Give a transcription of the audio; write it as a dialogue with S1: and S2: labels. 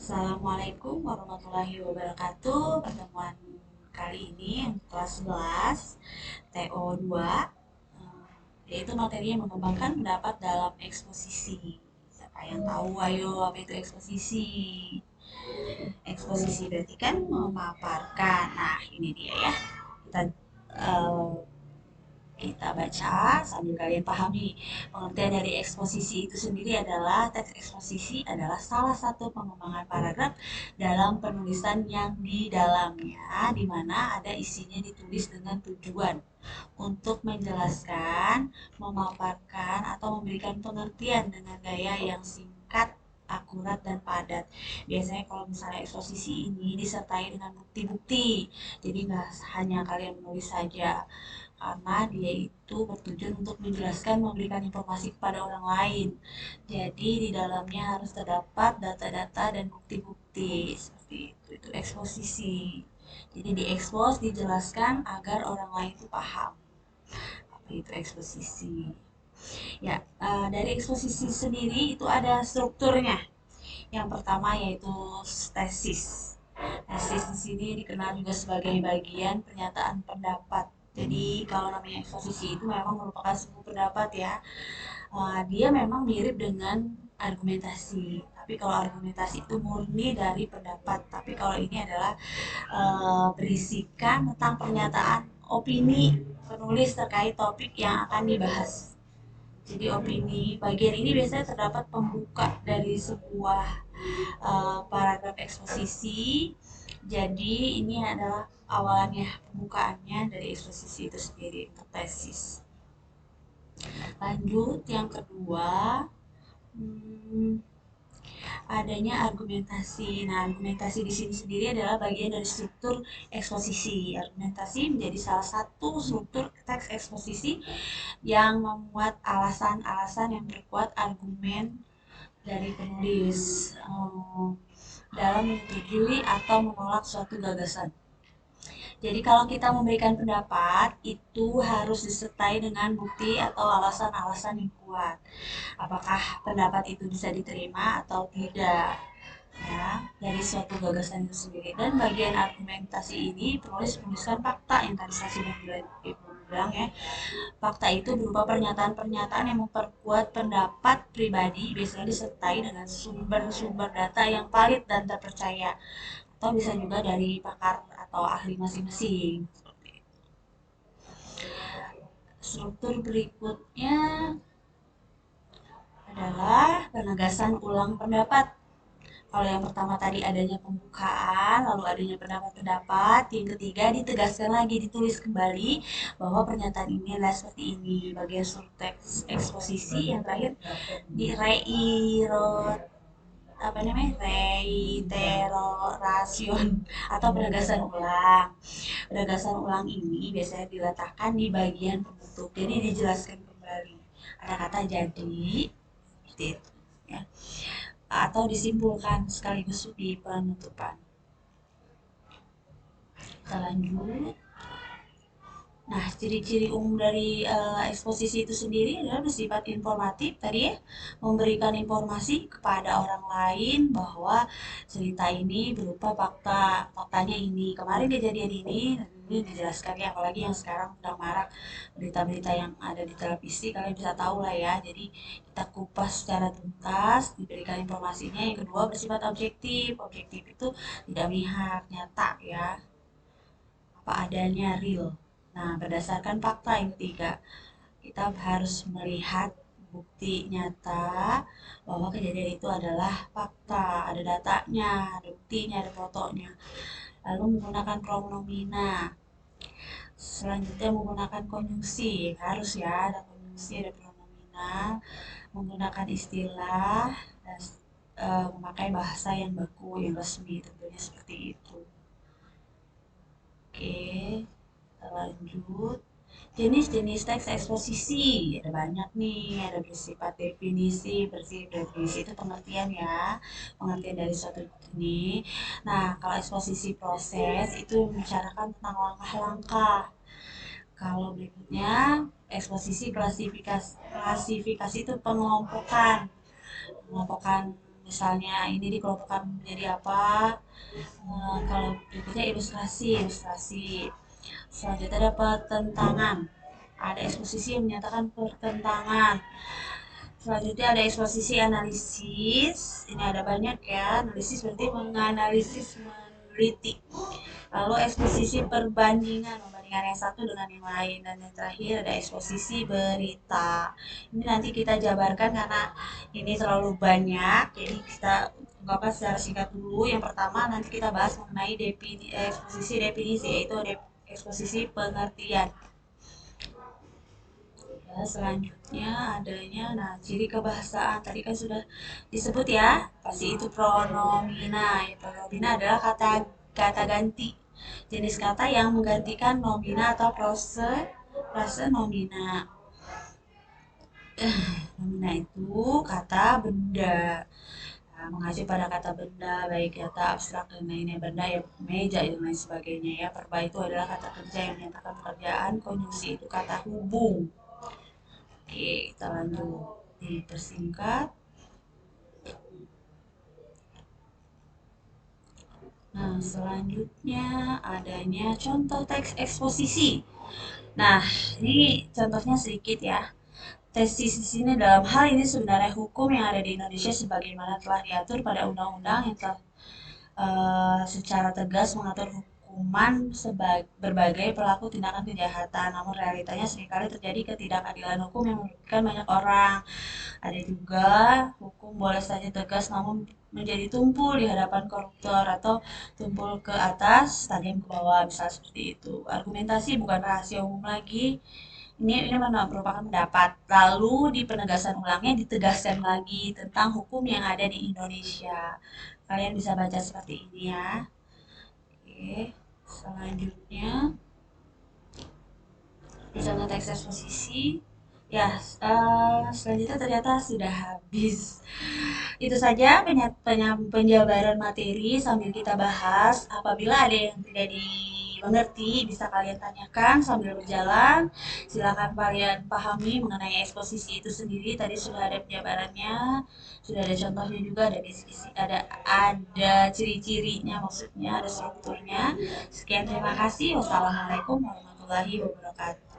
S1: Assalamualaikum warahmatullahi wabarakatuh. Pertemuan kali ini yang kelas 11 TO2, yaitu materinya mengembangkan pendapat dalam eksposisi. Siapa yang tahu? Ayo, apa itu eksposisi? Eksposisi berarti kan memaparkan. Nah, ini dia ya. Kita eh, kita baca sambil kalian pahami. Pengertian dari eksposisi itu sendiri adalah teks eksposisi adalah salah satu pengembangan paragraf dalam penulisan yang di dalamnya, di mana ada isinya ditulis dengan tujuan untuk menjelaskan, memaparkan, atau memberikan pengertian dengan gaya yang singkat, akurat, dan padat. Biasanya kalau misalnya eksposisi ini disertai dengan bukti-bukti, jadi nggak hanya kalian menulis saja, karena dia itu bertujuan untuk menjelaskan, memberikan informasi kepada orang lain. Jadi di dalamnya harus terdapat data-data dan bukti-bukti seperti itu eksposisi. Jadi diekspos, dijelaskan agar orang lain itu paham apa itu eksposisi. Ya, dari eksposisi sendiri itu ada strukturnya. Yang pertama yaitu tesis. Tesis di sini dikenal juga sebagai bagian pernyataan pendapat. Jadi kalau namanya eksposisi itu memang merupakan sebuah pendapat ya. Dia memang mirip dengan argumentasi. Tapi kalau argumentasi itu murni dari pendapat. Tapi kalau ini adalah berisikan tentang pernyataan opini penulis terkait topik yang akan dibahas. Jadi opini bagian ini biasanya terdapat pembuka dari sebuah paragraf eksposisi. Jadi ini adalah awalannya, pembukaannya dari eksposisi itu sendiri untuk tesis. Lanjut yang kedua, hmm, adanya argumentasi. Nah, argumentasi di sini sendiri adalah bagian dari struktur eksposisi. Argumentasi menjadi salah satu struktur teks eksposisi yang memuat alasan-alasan yang berkuat argumen dari penulis dalam menyetujui atau menolak suatu gagasan. Jadi kalau kita memberikan pendapat itu harus disertai dengan bukti atau alasan-alasan yang kuat. Apakah pendapat itu bisa diterima atau tidak, ya, dari suatu gagasan itu sendiri. Dan bagian argumentasi ini penulis menuliskan fakta yang tadi saya sudah bilang ya. Fakta itu berupa pernyataan-pernyataan yang memperkuat pendapat pribadi, biasanya disertai dengan sumber-sumber data yang valid dan terpercaya, atau bisa juga dari pakar atau ahli masing-masing. Struktur berikutnya adalah penegasan ulang pendapat. Kalau yang pertama tadi adanya pembukaan, lalu adanya pendapat-pendapat. Yang ketiga ditegaskan lagi, ditulis kembali bahwa pernyataan ini adalah seperti ini. Bagian subteks eksposisi yang terakhir di apa namanya reiteration atau penegasan ulang. Penegasan ulang ini biasanya diletakkan di bagian penutup, jadi dijelaskan kembali. Ada kata jadi, seperti itu, ya, atau disimpulkan sekaligus di penutupan. Kita lanjut. Nah, ciri-ciri umum dari eksposisi itu sendiri adalah bersifat informatif tadi ya, memberikan informasi kepada orang lain bahwa cerita ini berupa fakta, faktanya ini, kemarin kejadian ini dijelaskan ya, apalagi yang sekarang sedang marak berita-berita yang ada di televisi, kalian bisa tahu lah ya. Jadi kita kupas secara tuntas, diberikan informasinya. Yang kedua bersifat objektif, objektif itu tidak mihak, nyata ya, apa adanya, real. Nah, berdasarkan fakta yang ketiga, kita harus melihat bukti nyata bahwa kejadian itu adalah fakta, ada datanya, ada buktinya, ada fotonya. Lalu menggunakan pronomina. Selanjutnya menggunakan konjungsi, harus ya ada konjungsi, ada pronomina, menggunakan istilah dan memakai bahasa yang baku, yang resmi, tentunya seperti itu. Oke, kita lanjut. Jenis-jenis teks eksposisi ada banyak nih, ada bersifat definisi, bersifat definisi itu pengertian ya, pengertian dari suatu ini. Nah, kalau eksposisi proses itu membicarakan tentang langkah-langkah. Kalau berikutnya eksposisi klasifikasi, klasifikasi itu pengelompokan, pengelompokan misalnya ini dikelompokkan menjadi apa. Kalau berikutnya ilustrasi. Selanjutnya ada pertentangan. Ada eksposisi yang menyatakan pertentangan. Selanjutnya ada eksposisi analisis. Ini ada banyak ya. Analisis berarti menganalisis, meneliti. Lalu eksposisi perbandingan, membandingkan yang satu dengan yang lain. Dan yang terakhir ada eksposisi berita. Ini nanti kita jabarkan karena ini terlalu banyak. Jadi kita ungkapkan secara singkat dulu. Yang pertama nanti kita bahas mengenai eksposisi definisi, yaitu eksposisi pengertian. Ya, selanjutnya adanya ciri kebahasaan. Tadi kan sudah disebut ya, pasti itu pronomina. Ya, pronomina adalah kata kata ganti. Jenis kata yang menggantikan nomina atau prase nomina. Nomina itu kata benda. Nah, mengacu pada kata benda, baik kata abstrak dan lainnya, benda ya meja dan lain sebagainya ya. Perba itu adalah kata kerja yang menyatakan pekerjaan, konjungsi itu kata hubung. Oke, kita lanjut. Dipersingkat. Nah, selanjutnya adanya contoh teks eksposisi. Nah, ini contohnya sedikit ya. Tesis di sini dalam hal ini sebenarnya hukum yang ada di Indonesia sebagaimana telah diatur pada undang-undang yang telah secara tegas mengatur hukuman berbagai pelaku tindakan kejahatan. Namun realitanya seringkali terjadi ketidakadilan hukum yang merugikan banyak orang. Ada juga hukum boleh saja tegas namun menjadi tumpul di hadapan koruptor atau tumpul ke atas, tajam ke bawah, bisa seperti itu. Argumentasi bukan rahasia umum lagi. Ini merupakan pendapat. Lalu di penegasan ulangnya ditegaskan lagi tentang hukum yang ada di Indonesia. Kalian bisa baca seperti ini ya. Oke, selanjutnya misalnya teks eksposisi. Ya, selanjutnya ternyata sudah habis. Itu saja penjabaran materi sambil kita bahas. Apabila ada yang tidak dimengerti, bisa kalian tanyakan sambil berjalan. Silakan kalian pahami mengenai eksposisi itu sendiri. Tadi sudah ada penjabarannya, sudah ada contohnya juga, ada diskusi, ada ciri-cirinya, maksudnya ada strukturnya. Sekian, terima kasih. Wassalamualaikum warahmatullahi wabarakatuh.